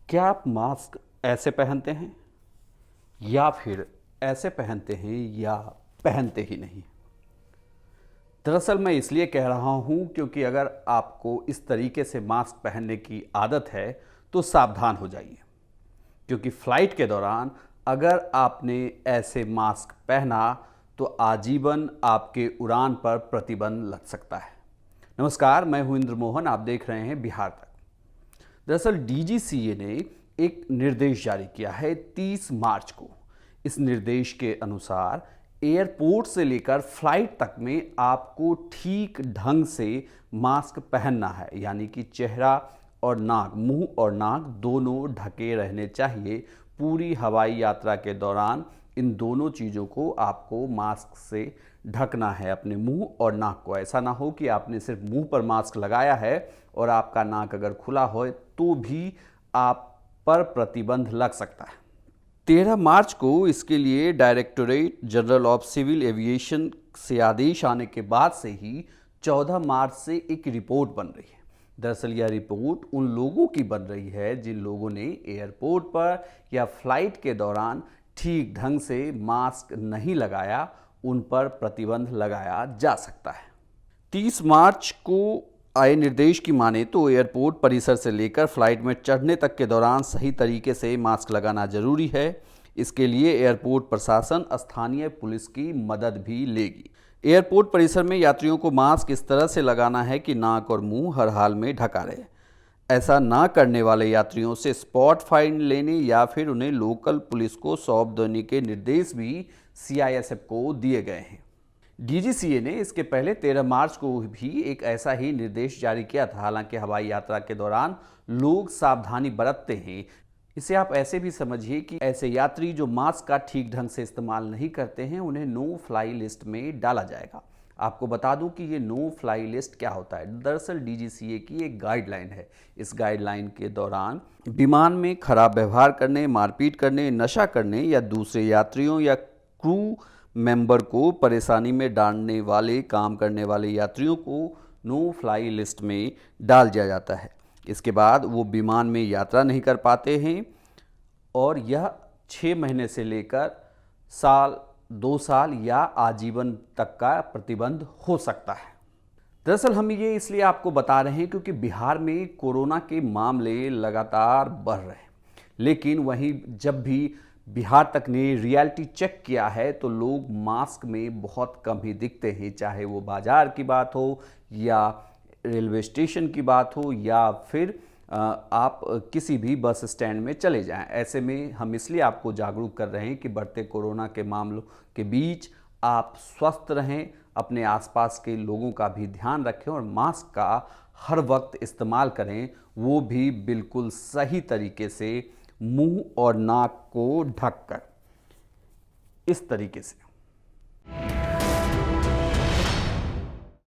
क्या आप मास्क ऐसे पहनते हैं या फिर ऐसे पहनते हैं या पहनते ही नहीं? दरअसल मैं इसलिए कह रहा हूँ क्योंकि अगर आपको इस तरीके से मास्क पहनने की आदत है तो सावधान हो जाइए, क्योंकि फ्लाइट के दौरान अगर आपने ऐसे मास्क पहना तो आजीवन आपके उड़ान पर प्रतिबंध लग सकता है। नमस्कार, मैं हूं इंद्र मोहन, आप देख रहे हैं बिहार तक। दरअसल डीजीसीए ने एक निर्देश जारी किया है 30 मार्च को। इस निर्देश के अनुसार एयरपोर्ट से लेकर फ्लाइट तक में आपको ठीक ढंग से मास्क पहनना है, यानी कि चेहरा और नाक, मुंह और नाक दोनों ढके रहने चाहिए। पूरी हवाई यात्रा के दौरान इन दोनों चीज़ों को आपको मास्क से ढकना है, अपने मुंह और नाक को। ऐसा ना हो कि आपने सिर्फ मुंह पर मास्क लगाया है और आपका नाक अगर खुला हो तो भी आप पर प्रतिबंध लग सकता है। 13 मार्च को इसके लिए directorate general of civil aviation से आदेश आने के बाद से ही 14 मार्च से एक रिपोर्ट बन रही है। दरअसल यह रिपोर्ट उन लोगों की बन रही है जिन लोगों ने एयरपोर्ट पर या फ्लाइट के दौरान ठीक ढंग से मास्क नहीं लगाया, उन पर प्रतिबंध लगाया जा सकता है। 30 मार्च को आए निर्देश की माने तो एयरपोर्ट परिसर से लेकर फ्लाइट में चढ़ने तक के दौरान सही तरीके से मास्क लगाना जरूरी है। इसके लिए एयरपोर्ट प्रशासन स्थानीय पुलिस की मदद भी लेगी। एयरपोर्ट परिसर में यात्रियों को मास्क इस तरह से लगाना है कि नाक और मुंह हर हाल में ढका रहे। ऐसा ना करने वाले यात्रियों से स्पॉट फाइन लेने या फिर उन्हें लोकल पुलिस को सौंप देने के निर्देश भी सीआईएसएफ को दिए गए हैं। डीजीसीए ने इसके पहले 13 मार्च को भी एक ऐसा ही निर्देश जारी किया था। हालांकि हवाई यात्रा के दौरान लोग सावधानी बरतते हैं। इसे आप ऐसे भी समझिए कि ऐसे यात्री जो मास्क का ठीक ढंग से इस्तेमाल नहीं करते हैं उन्हें नो फ्लाई लिस्ट में डाला जाएगा। आपको बता दूं कि ये नो फ्लाई लिस्ट क्या होता है। दरअसल डीजीसीए की एक गाइडलाइन है। इस गाइडलाइन के दौरान विमान में खराब व्यवहार करने, मारपीट करने, नशा करने या दूसरे यात्रियों या क्रू मेंबर को परेशानी में डालने वाले काम करने वाले यात्रियों को नो फ्लाई लिस्ट में डाल दिया जाता है। इसके बाद वो विमान में यात्रा नहीं कर पाते हैं और यह 6 महीने से लेकर साल, 2 साल या आजीवन तक का प्रतिबंध हो सकता है। दरअसल हम ये इसलिए आपको बता रहे हैं क्योंकि बिहार में कोरोना के मामले लगातार बढ़ रहे हैं, लेकिन वहीं जब भी बिहार तक ने रियलिटी चेक किया है तो लोग मास्क में बहुत कम ही दिखते हैं, चाहे वो बाजार की बात हो या रेलवे स्टेशन की बात हो या फिर आप किसी भी बस स्टैंड में चले जाएं। ऐसे में हम इसलिए आपको जागरूक कर रहे हैं कि बढ़ते कोरोना के मामलों के बीच आप स्वस्थ रहें, अपने आसपास के लोगों का भी ध्यान रखें और मास्क का हर वक्त इस्तेमाल करें, वो भी बिल्कुल सही तरीके से, मुंह और नाक को ढककर, इस तरीके से।